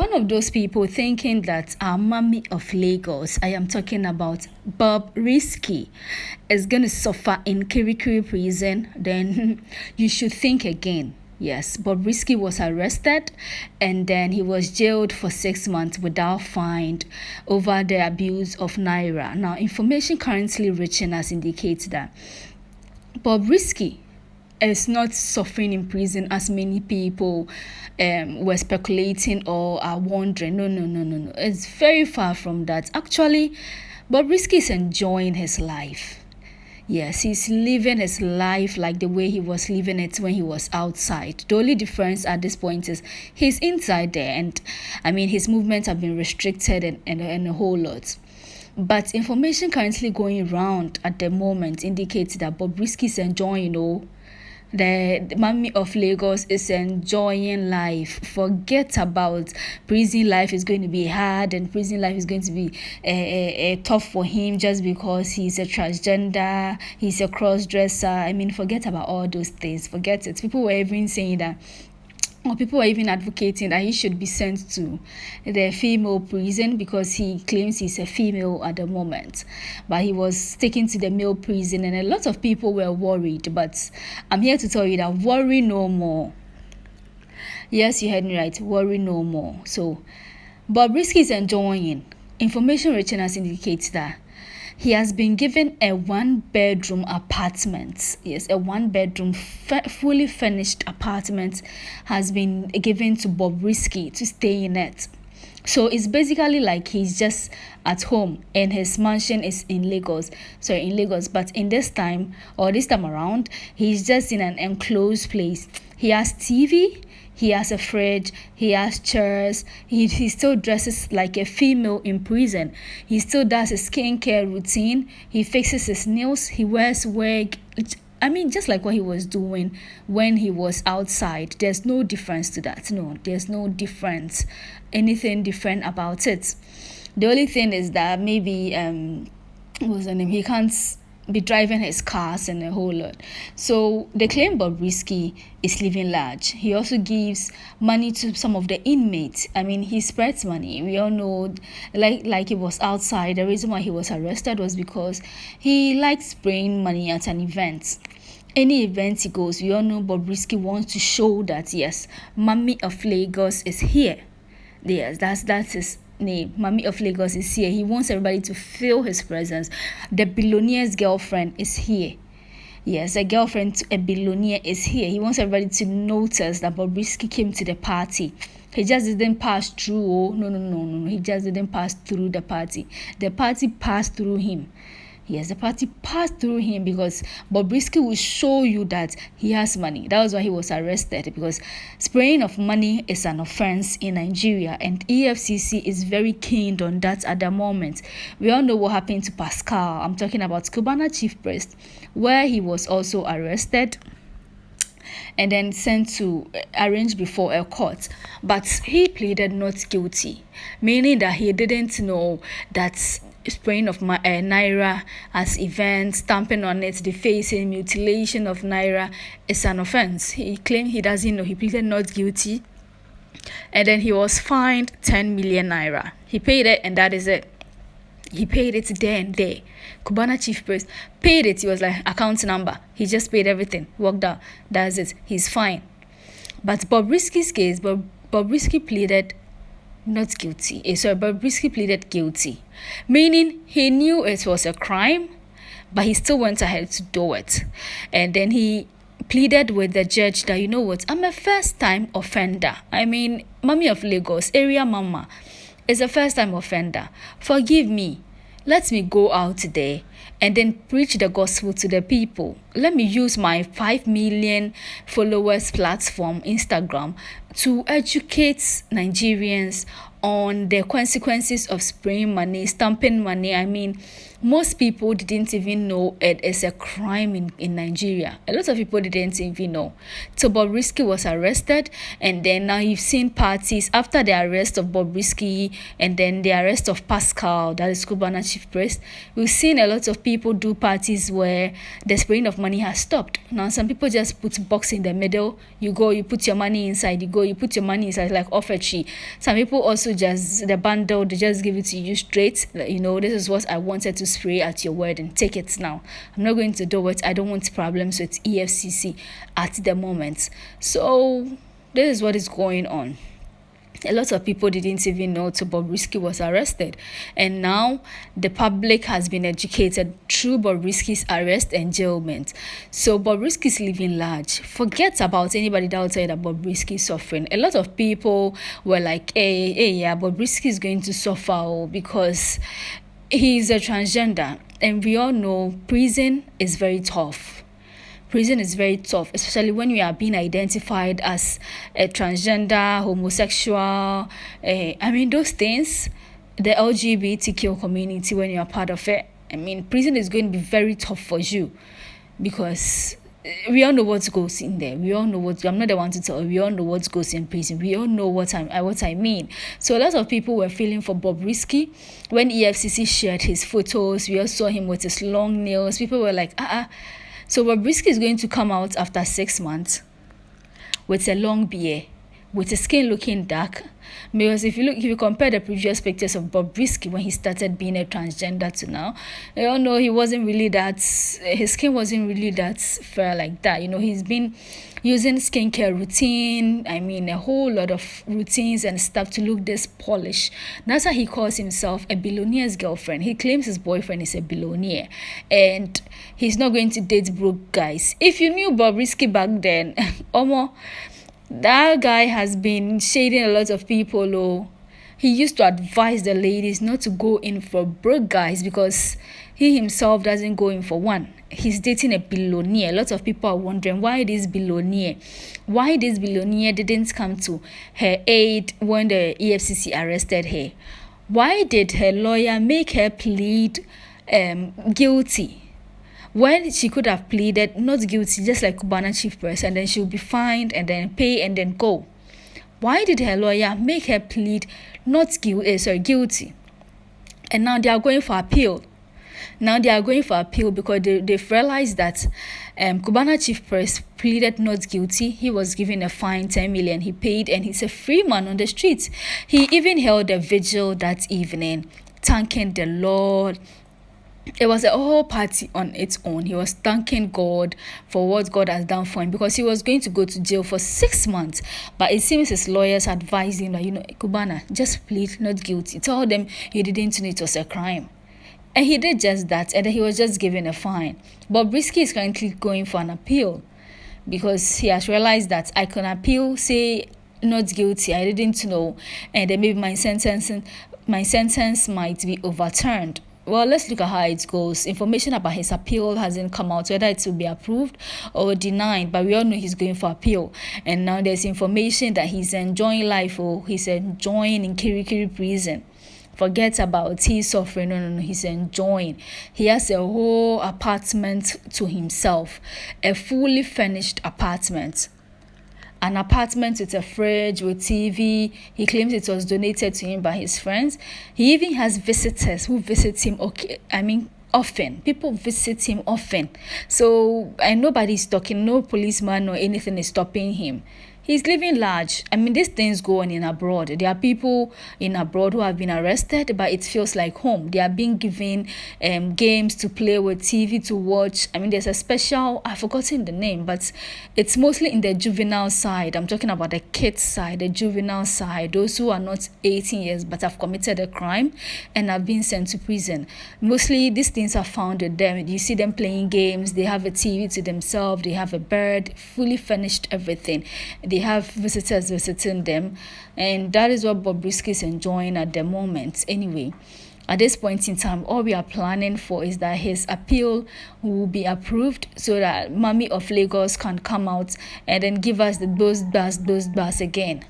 one of those people thinking that our mommy of Lagos, I am talking about Bobrisky, is going to suffer in Kirikiri prison, then you should think again. Yes, Bobrisky was arrested and then he was jailed for 6 months without fine over the abuse of Naira. Now, information currently reaching us indicates that Bobrisky is not suffering in prison as many people were speculating or are wondering. No. It's very far from that. Actually, Bobrisky is enjoying his life. Yes, he's living his life like the way he was living it when he was outside. The only difference at this point is he's inside there, and I mean his movements have been restricted and a whole lot. But information currently going around at the moment indicates that Bobrisky is enjoying, the mommy of Lagos is enjoying life. Forget about prison life is going to be hard and prison life is going to be tough for him just because he's a transgender, he's a cross-dresser. I mean, forget about all those things. Forget it. People were even saying that, or people are even advocating that he should be sent to the female prison because he claims he's a female at the moment. But he was taken to the male prison and a lot of people were worried. But I'm here to tell you that worry no more. Yes, you heard me right. Worry no more. So, Bobrisky is enjoying. Information reaching us indicates that he has been given a 1-bedroom apartment. Yes, a 1-bedroom, fully furnished apartment has been given to Bobrisky to stay in it. So it's basically like he's just at home and his mansion is in Lagos. But in this time around, he's just in an enclosed place. He has TV. He has a fridge, he has chairs, he still dresses like a female in prison. He still does his skincare routine, he fixes his nails, he wears wig. I mean, just like what he was doing when he was outside. There's no difference to that. No, there's no difference, anything different about it. The only thing is that maybe, what's the name? He can't be driving his cars and a whole lot. So they claim Bobrisky is living large. He also gives money to some of the inmates. I mean, he spreads money. We all know, like he was outside. The reason why he was arrested was because he likes spraying money at an event. Any event he goes, we all know Bobrisky wants to show that yes, mommy of Lagos is here. Yes, that's his name. Mommy of Lagos is here. He wants everybody to feel his presence. The billionaire's girlfriend is here. Yes, a girlfriend to a billionaire is here. He wants everybody to notice that Bobrisky came to the party. He just didn't pass through. Oh, no. He just didn't pass through the party. The party passed through him. Yes, the party passed through him because Bobrisky will show you that he has money. That was why he was arrested, because spraying of money is an offense in Nigeria and EFCC is very keen on that at the moment. We all know what happened to Pascal. I'm talking about Cubana chief priest, where he was also arrested and then sent to arraigned before a court. But he pleaded not guilty, meaning that he didn't know that spraying of Naira as events, stamping on it, defacing, mutilation of Naira is an offense. He claimed he doesn't know. He pleaded not guilty. And then he was fined 10 million Naira. He paid it and that is it. He paid it there and there. Cubana chief priest paid it. He was like, account number. He just paid everything. Walked out. That's it. He's fine. But Bobrisky's case, Bobrisky pleaded not guilty. Bobrisky pleaded guilty, meaning he knew it was a crime, but he still went ahead to do it. And then he pleaded with the judge that, you know what, I'm a first-time offender. I mean, mommy of Lagos, area mama, is a first-time offender. Forgive me. Let me go out there and then preach the gospel to the people. Let me use my 5 million followers platform, Instagram, to educate Nigerians on the consequences of spraying money, stamping money. I mean, most people didn't even know it is a crime in Nigeria. A lot of people didn't even know. So Bobrisky was arrested, and then now you've seen parties after the arrest of Bobrisky and then the arrest of Pascal, that is Cubana chief priest. We've seen a lot lot of people do parties where the spraying of money has stopped. Now some people just put box in the middle. You go, you put your money inside. You go, you put your money inside, like offer tree. Some people also just the bundle. They just give it to you straight. Like, this is what I wanted to spray at your wedding. Take it now. I'm not going to do it. I don't want problems with EFCC at the moment. So this is what is going on. A lot of people didn't even know till Bobrisky was arrested, and now the public has been educated through Bobrisky's arrest and jailment. So Bobrisky is living large. Forget about anybody that will tell you that Bobrisky is suffering. A lot of people were like, hey, yeah, Bobrisky is going to suffer because he's a transgender, and we all know prison is very tough. Prison is very tough, especially when you are being identified as a transgender, homosexual. Those things, the LGBTQ community, when you are part of it, prison is going to be very tough for you because we all know what goes in there. We all know what. I'm not the one to tell. We all know what goes in prison. We all know what I mean. So a lot of people were feeling for Bobrisky when EFCC shared his photos. We all saw him with his long nails. People were like, So Bobrisky is going to come out after 6 months with a long beard, with his skin looking dark. Because if you compare the previous pictures of Bobrisky when he started being a transgender to now, you all know his skin wasn't really that fair like that. He's been using skincare routine, a whole lot of routines and stuff to look this polished. That's how he calls himself a billionaire's girlfriend. He claims his boyfriend is a billionaire and he's not going to date broke guys. If you knew Bobrisky back then, that guy has been shading a lot of people. He used to advise the ladies not to go in for broke guys because he himself doesn't go in for one. He's dating a billionaire. A lot of people are wondering why this billionaire didn't come to her aid when the EFCC arrested her. Why did her lawyer make her plead guilty when she could have pleaded not guilty, just like Cubana chief press, and then she'll be fined and then pay and then go? Why did her lawyer make her plead guilty? And now they are going for appeal. Because they've realized that Cubana chief press pleaded not guilty. He was given a fine 10 million. He paid and he's a free man on the streets. He even held a vigil that evening, thanking the Lord. It was a whole party on its own. He was thanking God for what God has done for him because he was going to go to jail for 6 months. But it seems his lawyers advised him that, Cubana, just plead not guilty. Tell them you didn't know it was a crime. And he did just that, and then he was just given a fine. Bobrisky is currently going for an appeal because he has realized that I can appeal, say not guilty, I didn't know, and then maybe my sentence might be overturned. Well, let's look at how it goes. Information about his appeal hasn't come out, whether it will be approved or denied, but we all know he's going for appeal. And now there's information that he's enjoying life, or he's enjoying in Kirikiri prison. Forget about he's suffering. No, he's enjoying. He has a whole apartment to himself, a fully furnished apartment. An apartment with a fridge, with TV. He claims it was donated to him by his friends. He even has visitors who visit him often. People visit him often. So, and nobody's talking, no policeman or anything is stopping him. He's living large. These things go on in abroad. There are people in abroad who have been arrested, but it feels like home. They are being given games to play with, TV to watch. There's a special, I've forgotten the name, but it's mostly in the juvenile side. I'm talking about the kids side, the juvenile side, those who are not 18 years but have committed a crime and have been sent to prison. Mostly these things are found with them. You see them playing games. They have a TV to themselves. They have a bed, fully furnished everything. They have visitors visiting them, and that is what Bobrisky is enjoying at the moment. Anyway, at this point in time, all we are planning for is that his appeal will be approved so that Mommy of Lagos can come out and then give us those bars again.